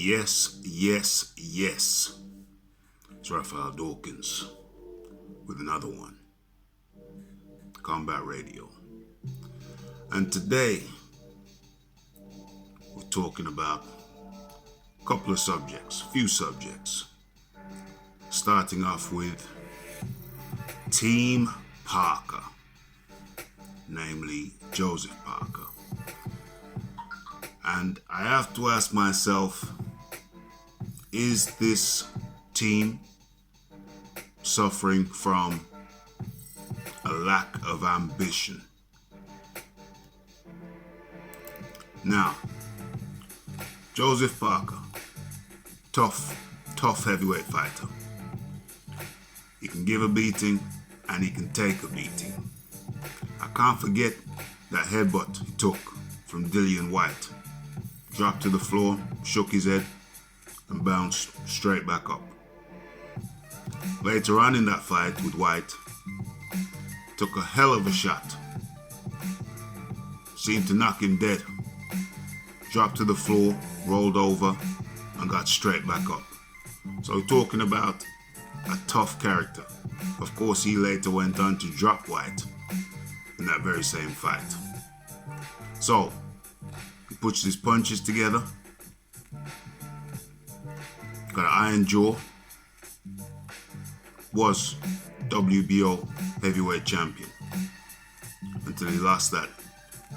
Yes, yes, yes. It's Raphael Dawkins with another one. Combat Radio. And today, we're talking about a couple of subjects, few subjects. Starting off with Team Parker, namely Joseph Parker. And I have to ask myself, is this team suffering from a lack of ambition? Now, Joseph Parker, tough heavyweight fighter. He can give a beating and he can take a beating. I can't forget that headbutt he took from Dillian Whyte. Dropped to the floor, shook his head, and bounced straight back up. Later on in that fight with Whyte, took a hell of a shot. Seemed to knock him dead. Dropped to the floor, rolled over, and got straight back up. So we're talking about a tough character. Of course, he later went on to drop Whyte in that very same fight. So, he puts his punches together. Got an iron jaw. Was WBO heavyweight champion until he lost that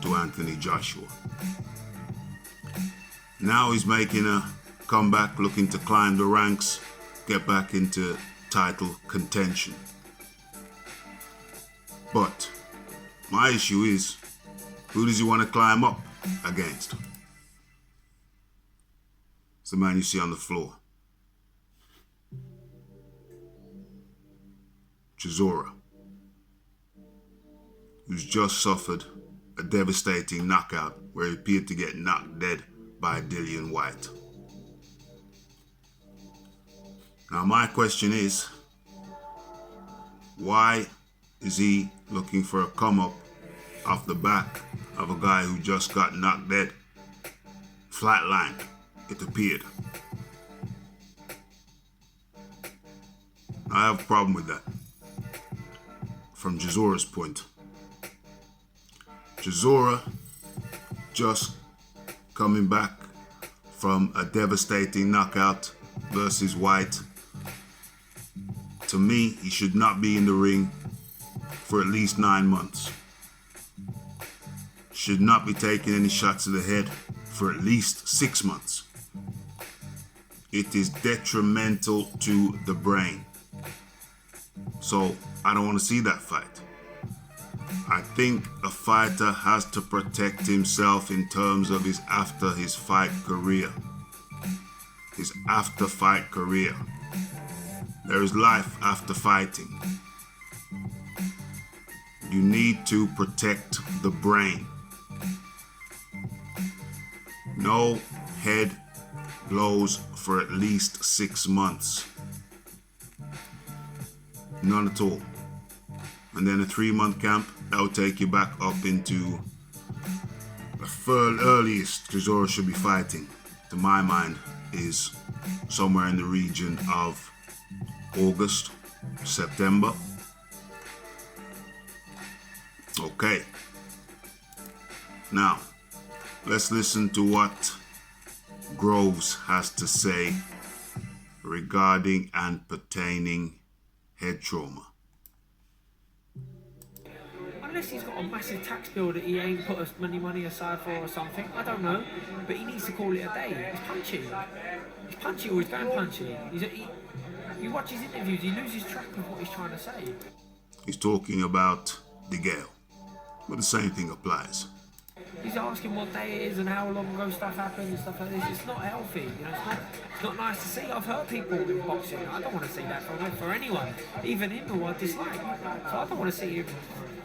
to Anthony Joshua. Now he's making a comeback, looking to climb the ranks, get back into title contention. But my issue is, who does he want to climb up against? It's the man you see on the floor. Chisora, who's just suffered a devastating knockout where he appeared to get knocked dead by Dillian Whyte. Now my question is, why is he looking for a come up off the back of a guy who just got knocked dead? Flatlined, it appeared. I have a problem with that. From Chisora's point. Chisora just coming back from a devastating knockout versus Whyte. To me, he should not be in the ring for at least 9 months. Should not be taking any shots to the head for at least 6 months. It is detrimental to the brain. So I don't want to see that fight. I think a fighter has to protect himself in terms of his after his fight career. His after fight career. There is life after fighting. You need to protect the brain. No head blows for at least 6 months. None at all. And then a 3-month camp, that will take you back up into the earliest Chisora should be fighting, to my mind, is somewhere in the region of August, September. Okay. Now, let's listen to what Groves has to say regarding and pertaining head trauma. Unless he's got a massive tax bill that he ain't put money aside for or something, I don't know. But he needs to call it a day. He's punchy. He's punchy or he's going punchy. You watch his interviews, he loses track of what he's trying to say. He's talking about DeGale, but the same thing applies. He's asking what day it is and how long ago stuff happened and stuff like this. It's not healthy, you know. It's not nice to see. I've hurt people in boxing. I don't want to see that for anyone, even him who I dislike. So I don't want to see him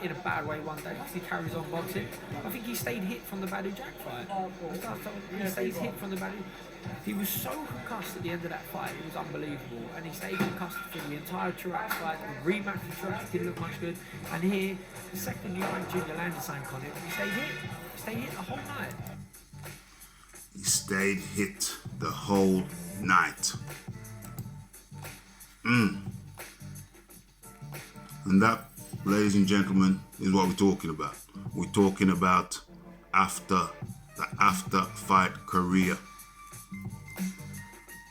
in a bad way one day because he carries on boxing. I think he stayed hit from the Badou Jack fight. He stays hit from the Badou. He was so concussed at the end of that fight, it was unbelievable. And he stayed concussed through the entire Truax fight. The rematch with Truax didn't look much good. And here, the second you ranked Junior Landis sank on him, he stayed hit. He stayed hit the whole night. He stayed hit the whole night. And that, ladies and gentlemen, is what we're talking about. We're talking about the after fight career.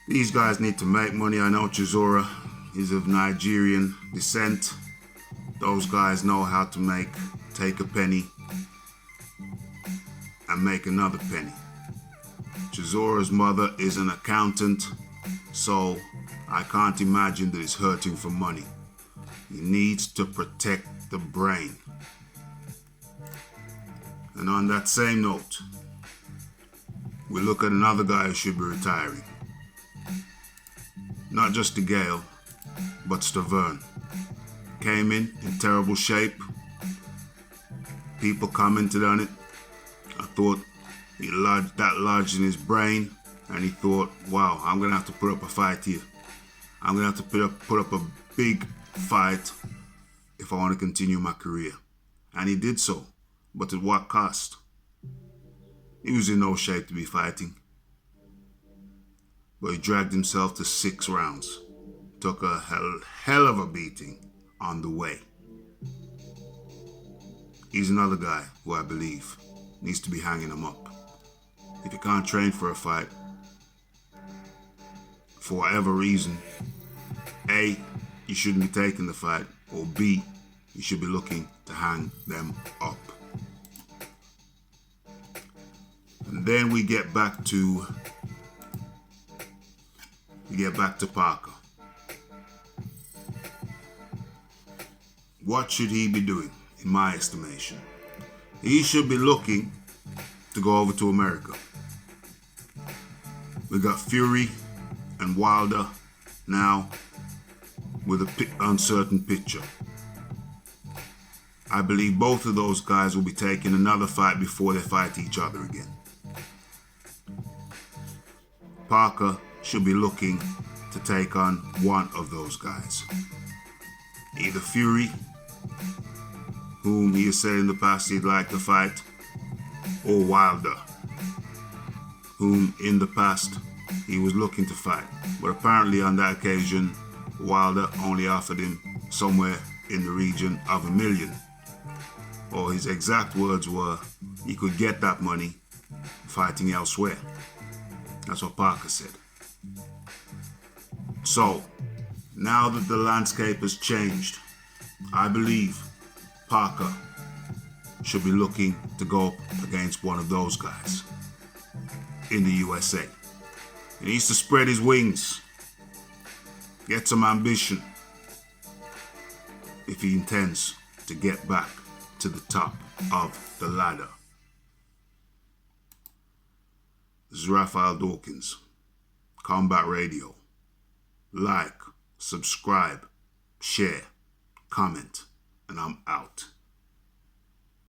These guys need to make money. I know Chisora is of Nigerian descent. Those guys know how to take a penny and make another penny. Chisora's mother is an accountant, so I can't imagine that he's hurting for money. He needs to protect the brain. And on that same note, we look at another guy who should be retiring. Not just DeGale, but Stavern. Came in terrible shape. People commented on it. I thought he lodged in his brain, and he thought, wow, I'm going to have to put up a fight here. I'm going to have to put up a big fight if I want to continue my career. And he did so, but at what cost? He was in no shape to be fighting. But he dragged himself to 6 rounds. Took a hell of a beating on the way. He's another guy who I believe needs to be hanging him up. If you can't train for a fight, for whatever reason, A, you shouldn't be taking the fight, or B, you should be looking to hang them up. And then we get back to Parker. What should he be doing, in my estimation? He should be looking to go over to America. We got Fury and Wilder now with an uncertain picture. I believe both of those guys will be taking another fight before they fight each other again. Parker should be looking to take on one of those guys. Either Fury, whom he has said in the past he'd like to fight, or Wilder, whom in the past he was looking to fight. But apparently on that occasion, Wilder only offered him somewhere in the region of $1 million. Or his exact words were, he could get that money fighting elsewhere. That's what Parker said. So, now that the landscape has changed, I believe Parker should be looking to go up against one of those guys in the USA. He needs to spread his wings, get some ambition if he intends to get back to the top of the ladder. This is Raphael Dawkins, Combat Radio. Like, subscribe, share, comment, and I'm out.